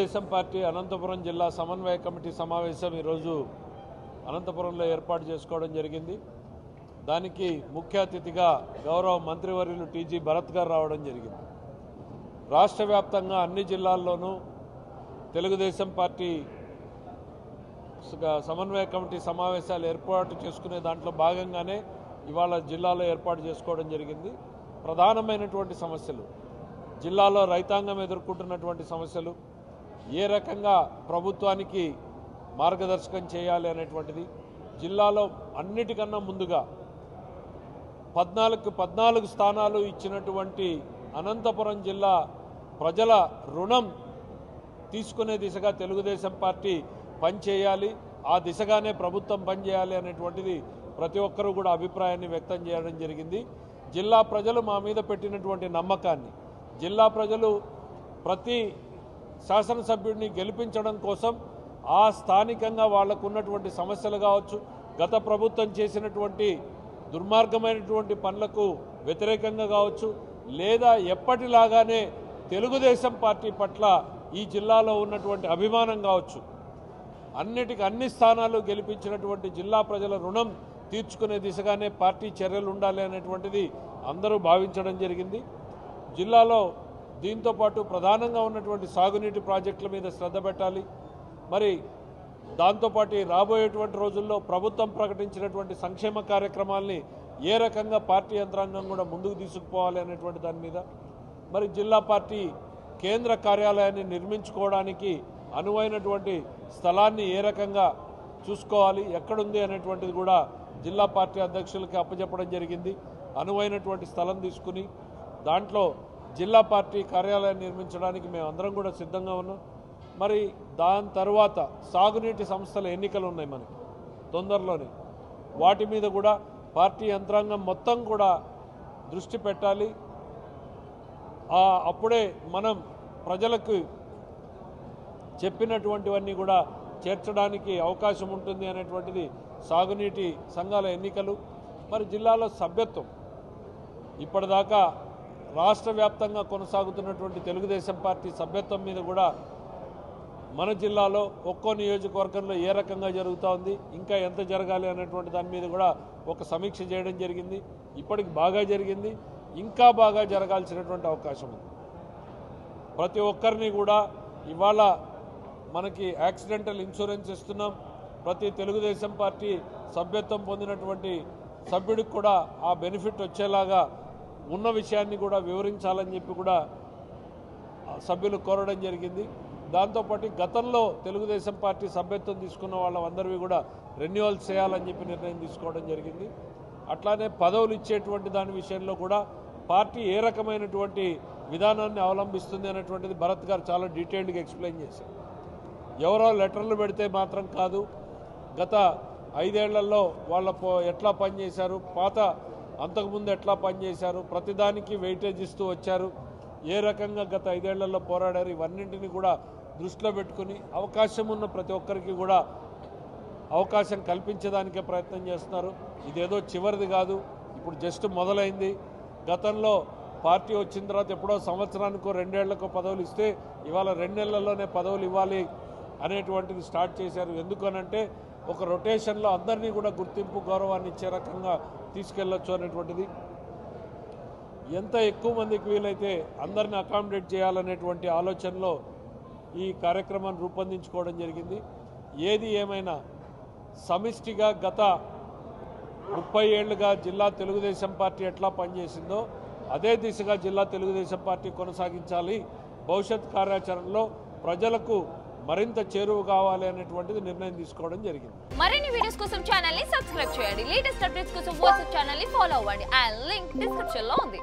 Telugu Desam party Anantapuram జిల్లా సమన్వయ committee సమావేశం ఈరోజు అనంతపురంలో ఏర్పాటు చేసుకోవడం జరిగింది. దానికి ముఖ్య అతిథిగా గౌరవ మంత్రివర్యులు టీజీ భరత్ గారు రావడం జరిగింది. రాష్ట్ర వ్యాప్తంగా అన్ని జిల్లాల్లోనూ తెలుగుదేశం పార్టీ సమన్వయ కమిటీ సమావేశాలు ఏర్పాటు చేసుకునే దాంట్లో భాగంగానే ఇవాళ జిల్లాలో ఏర్పాటు చేసుకోవడం జరిగింది. ప్రధానమైనటువంటి సమస్యలు, జిల్లాలో రైతాంగం ఎదుర్కొంటున్నటువంటి సమస్యలు, ఏ రకంగా ప్రభుత్వానికి మార్గదర్శకం చేయాలి అనేటువంటిది, జిల్లాలో అన్నిటికన్నా ముందుగా 14 స్థానాలు ఇచ్చినటువంటి అనంతపురం జిల్లా ప్రజల రుణం తీసుకునే దిశగా తెలుగుదేశం పార్టీ పనిచేయాలి, ఆ దిశగానే ప్రభుత్వం పనిచేయాలి అనేటువంటిది ప్రతి ఒక్కరూ కూడా అభిప్రాయాన్ని వ్యక్తం చేయడం జరిగింది. జిల్లా ప్రజలు మా మీద పెట్టినటువంటి నమ్మకాన్ని, జిల్లా ప్రజలు ప్రతి శాసనసభ్యుడిని గెలిపించడం కోసం ఆ స్థానికంగా వాళ్లకు ఉన్నటువంటి సమస్యలు కావచ్చు, గత ప్రభుత్వం చేసినటువంటి దుర్మార్గమైనటువంటి పనులకు వ్యతిరేకంగా కావచ్చు, లేదా ఎప్పటిలాగానే తెలుగుదేశం పార్టీ పట్ల ఈ జిల్లాలో ఉన్నటువంటి అభిమానం కావచ్చు, అన్ని స్థానాలు గెలిపించినటువంటి జిల్లా ప్రజల రుణం తీర్చుకునే దిశగానే పార్టీ చర్యలు ఉండాలి అనేటువంటిది అందరూ భావించడం జరిగింది. జిల్లాలో దీంతోపాటు ప్రధానంగా ఉన్నటువంటి సాగునీటి ప్రాజెక్టుల మీద శ్రద్ధ పెట్టాలి. మరి దాంతోపాటు రాబోయేటువంటి రోజుల్లో ప్రభుత్వం ప్రకటించినటువంటి సంక్షేమ కార్యక్రమాల్ని ఏ రకంగా పార్టీ యంత్రాంగం కూడా ముందుకు తీసుకుపోవాలి అనేటువంటి దాని మీద, మరి జిల్లా పార్టీ కేంద్ర కార్యాలయాన్ని నిర్మించుకోవడానికి అనువైనటువంటి స్థలాన్ని ఏ రకంగా చూసుకోవాలి, ఎక్కడుంది అనేటువంటిది కూడా జిల్లా పార్టీ అధ్యక్షులకి అప్పచెప్పడం జరిగింది. అనువైనటువంటి స్థలం తీసుకుని దాంట్లో జిల్లా పార్టీ కార్యాలయాన్ని నిర్మించడానికి మేము అందరం కూడా సిద్ధంగా ఉన్నాం. మరి దాని తర్వాత సాగునీటి సంస్థల ఎన్నికలు ఉన్నాయి మనకి తొందరలోనే, వాటి మీద కూడా పార్టీ యంత్రాంగం మొత్తం కూడా దృష్టి పెట్టాలి. అప్పుడే మనం ప్రజలకు చెప్పినటువంటివన్నీ కూడా చేర్చడానికి అవకాశం ఉంటుంది అనేటువంటిది సాగునీటి సంఘాల ఎన్నికలు. మరి జిల్లాలో సభ్యత్వం, ఇప్పటిదాకా రాష్ట్ర వ్యాప్తంగా కొనసాగుతున్నటువంటి తెలుగుదేశం పార్టీ సభ్యత్వం మీద కూడా మన జిల్లాలో ఒక్కో నియోజకవర్గంలో ఏ రకంగా జరుగుతూ ఉంది, ఇంకా ఎంత జరగాలి అనేటువంటి దాని మీద కూడా ఒక సమీక్ష చేయడం జరిగింది. ఇప్పటికి బాగా జరిగింది, ఇంకా బాగా జరగాల్సినటువంటి అవకాశం ఉంది. ప్రతి ఒక్కరిని కూడా ఇవాళ మనకి యాక్సిడెంటల్ ఇన్సూరెన్స్ ఇస్తున్నాం. ప్రతి తెలుగుదేశం పార్టీ సభ్యత్వం పొందినటువంటి సభ్యుడికి కూడా ఆ బెనిఫిట్ వచ్చేలాగా ఉన్న విషయాన్ని కూడా వివరించాలని చెప్పి కూడా సభ్యులు కోరడం జరిగింది. దాంతోపాటు గతంలో తెలుగుదేశం పార్టీ సభ్యత్వం తీసుకున్న వాళ్ళందరివి కూడా రెన్యువల్ చేయాలని చెప్పి నిర్ణయం తీసుకోవడం జరిగింది. అట్లానే పదవులు ఇచ్చేటువంటి దాని విషయంలో కూడా పార్టీ ఏ రకమైనటువంటి విధానాన్ని అవలంబిస్తుంది అనేటువంటిది భరత్ గారు చాలా డీటెయిల్డ్గా ఎక్స్ప్లెయిన్ చేశారు. ఎవరో లెటర్లు పెడితే మాత్రం కాదు, గత 5 ఏళ్లలో వాళ్ళ ఎట్లా పనిచేశారు, అంతకుముందు ఎట్లా పనిచేశారు, ప్రతిదానికి వెయిటేజ్ ఇస్తూ వచ్చారు, ఏ రకంగా గత 5 ఏళ్లలో పోరాడారు, ఇవన్నింటినీ కూడా దృష్టిలో పెట్టుకుని అవకాశం ఉన్న ప్రతి ఒక్కరికి కూడా అవకాశం కల్పించడానికే ప్రయత్నం చేస్తున్నారు. ఇదేదో చివరిది కాదు, ఇప్పుడు జస్ట్ మొదలైంది. గతంలో పార్టీ వచ్చిన తర్వాత ఎప్పుడో సంవత్సరానికో 2 ఏళ్లకో పదవులు ఇస్తే ఇవాళ 2 నెలల్లోనే పదవులు ఇవ్వాలి అనేటువంటిది స్టార్ట్ చేశారు. ఎందుకనంటే ఒక రొటేషన్లో అందరినీ కూడా గుర్తింపు గౌరవాన్ని ఇచ్చే రకంగా తీసుకెళ్లొచ్చు అనేటువంటిది, ఎంత ఎక్కువ మందికి వీలైతే అందరిని అకామిడేట్ చేయాలనేటువంటి ఆలోచనలో ఈ కార్యక్రమాన్ని రూపొందించుకోవడం జరిగింది. ఏది ఏమైనా సమిష్టిగా గత 30 ఏళ్లుగా జిల్లా తెలుగుదేశం పార్టీ ఎట్లా పనిచేసిందో అదే దిశగా జిల్లా తెలుగుదేశం పార్టీ కొనసాగించాలి. భవిష్యత్ కార్యాచరణలో ప్రజలకు మరింత చేరువ కావాలి అనేటువంటిది నిర్ణయం తీసుకోవడం జరిగింది. మరిన్ని వీడియోస్ కోసం ఛానల్ ని సబ్స్క్రైబ్ చేయండి. లేటెస్ట్ అప్డేట్స్ కోసం వాట్సాప్ ఛానల్ ని ఫాలో అవ్వండి. ఆ లింక్ డిస్క్రిప్షన్ లో ఉంది.